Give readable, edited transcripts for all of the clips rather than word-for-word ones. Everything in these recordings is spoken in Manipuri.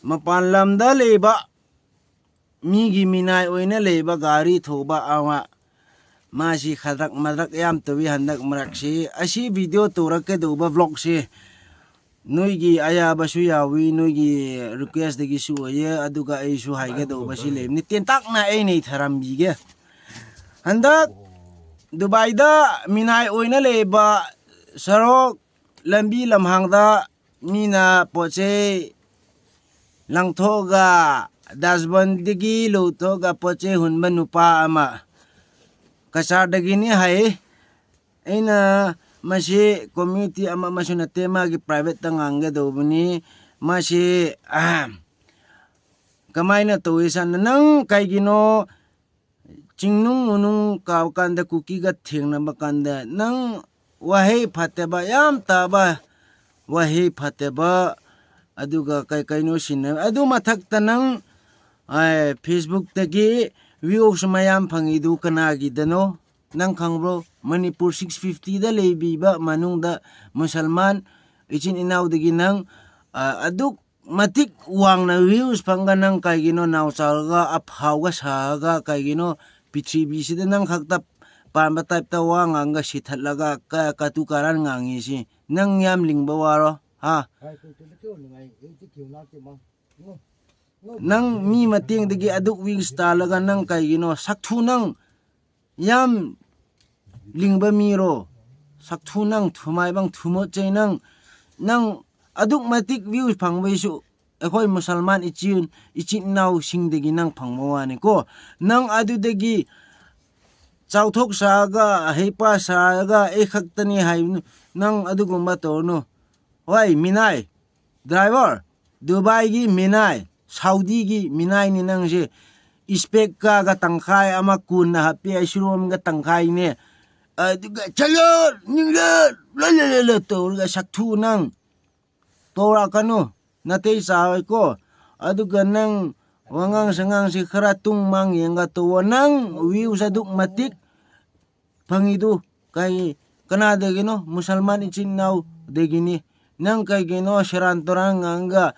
mapan lamda leba migi minai oina leba gari thoba awa masi khadrak madrak yam towi handak marak si asi video turak ke do ba vlog si noigi aya basu yawi noigi request degi su ye aduga ai su haige do ba si lebni tentak na ai nei tharam bige handak Dubai da minai oina leba sarok lambi lamhangda mina poche langthoga dasban digi luthoga poche hunba nupa ama kasar dagi ni hai aina masi community ama masuna tema gi private tanganga do buni masi kamaina to isan nang kaigino chingnung unung kaw kanda kuki ga thengna bakanda nang wahei phateba yam taba wahei phateba aduga kai kaino sinna adu mathakta nang Facebook tagi views mayam phangidu kanagi dano nang khangbro Manipur 650 da lebi ba manung da musalman ichin inaw dagi nang aduk matik wang na views phanga nang kaigino naw chalga aphawga saga kaigino Pithibi sida nang khakta panba type ta wa nganga sithatlaga katu karan ngangi si nang yam lingba waro ha nang mi mating dagi aduk wings talaga nang kaigino sakthu nang yam lingba miro sakthu nang thumai bang thumo chei nang aduk matik views phangbai su akhoi musalman ichin naw singdagi nang phangmawani ko nang adudagi chauthok saga heipa saga ekhaktani hai nang adugumba torno hoi minai driver Dubai gi minai Saudi gi minai ni nang je spec ga tangkai ama kun na happy ashrom ga tangkai ne aduga chalo ningla la to ga sakthu nang tora kanu natei sa ko aduga nang wangang sangang si khara tung mang yenga to nang wiu saduk matik phangidu kai kana degino musalman ichin naw degini nang kai geno sharan torang anga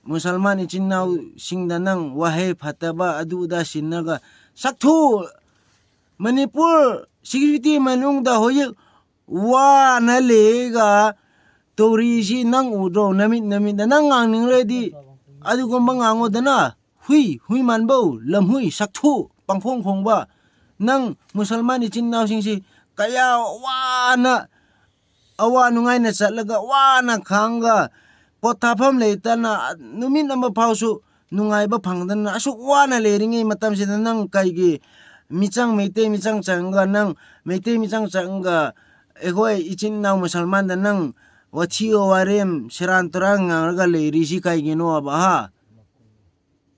musalman ichin naw singda nang wahei phataba adu da sinaga sakthu Manipur security manung da hoye wa na lega tori si nang udro namit da nang ngang ready adu gomba ngango dana hui manbo lamhui sakthu pangphong khongba nang musalman ichin naw singsi kaya wana awa nungai na chatlaga wana khanga pothafam leitana numin amba phausu nungai ba phangdana asuk wana leringi matam sida nang kaigi michang meite michang changa nang meite michang changa egoi ichin naw musalman da nang wathio warem siran torang nga leri si kaigino aba ha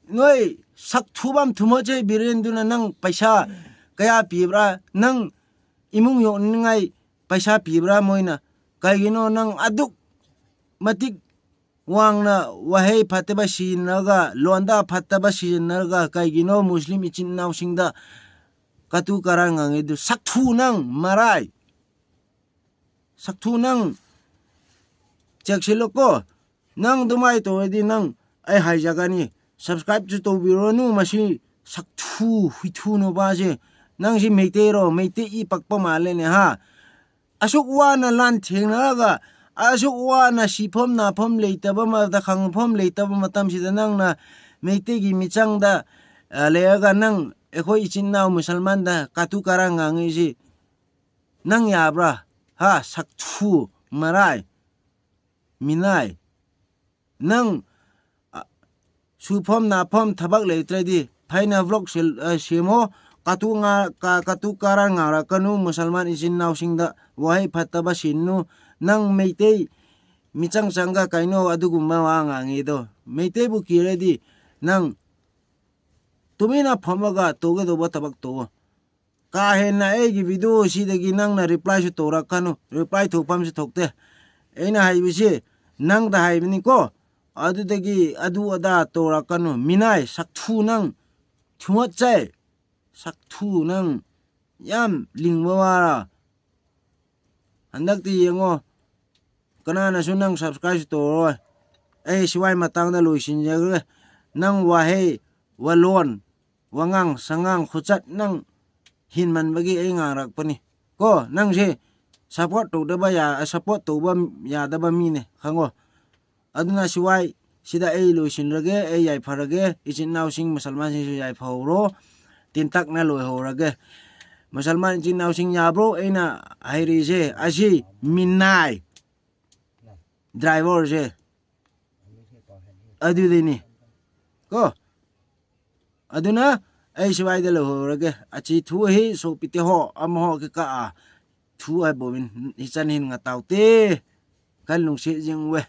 noi sakthubam thumoche birenduna nang paisa kaya pibra nang imung yo ngai paisa pibra moina kaigino nang aduk matik wangna wahei phateba sinaga londa phataba sinaga kaigino muslim ichin naw singda katu karang ngidu sakthu nang marai sakthu nang cheksiloko nang dumai to edi nang ai haijagani subscribe to biro nu masi sakthu huithu no baje nang si meitero meite i pakpa male ne ha asuk wana lan thengnaga asuk wana sifom na phom leitaba ma da khangphom leitaba matam sida nang na meite gi michang da leaga nang ekhoi ichin naw musalman da katu karang ngangi si nang yabra ha sakthu marai minai nang suphom na phom thabak leitredi phaina vlog semo katu karang ngara kanu musalman ichin naw singda wahai phataba sinnu nang meitei michang changa kaino adugumma wa ngangi do meitei bu kiredi nang tumina phamaga toge do batabak to ka hena egi video sidagi nang na reply su tora kanu reply thopam se thokte eina haibisi nang da haibini ko adudagi adu ada tora kanu minai sakthu nang thumot chai sakthu nang yam lingwara handak ti yengo kana na sunang subscribe to ai siwai matang da luisin jagre nang wahe walon wangang sangang khuchat nang hinman bagi ai ngarak pani ko nang je support to da ba ya support to ba ya da ba mi ne khango aduna siwai sida ai luisin rage ai yai pharage ichin naw sing musalman sing yai phawro tin tak na loi ho rage musalman ichin naw sing ya bro aina hairi je ashi minai driver je adu de ni ko aduna ai siwai da lo ho rage achi thu hi so pite ho am ho ke ka thu ai bo min hi chan hin nga taw te kan lung se jing we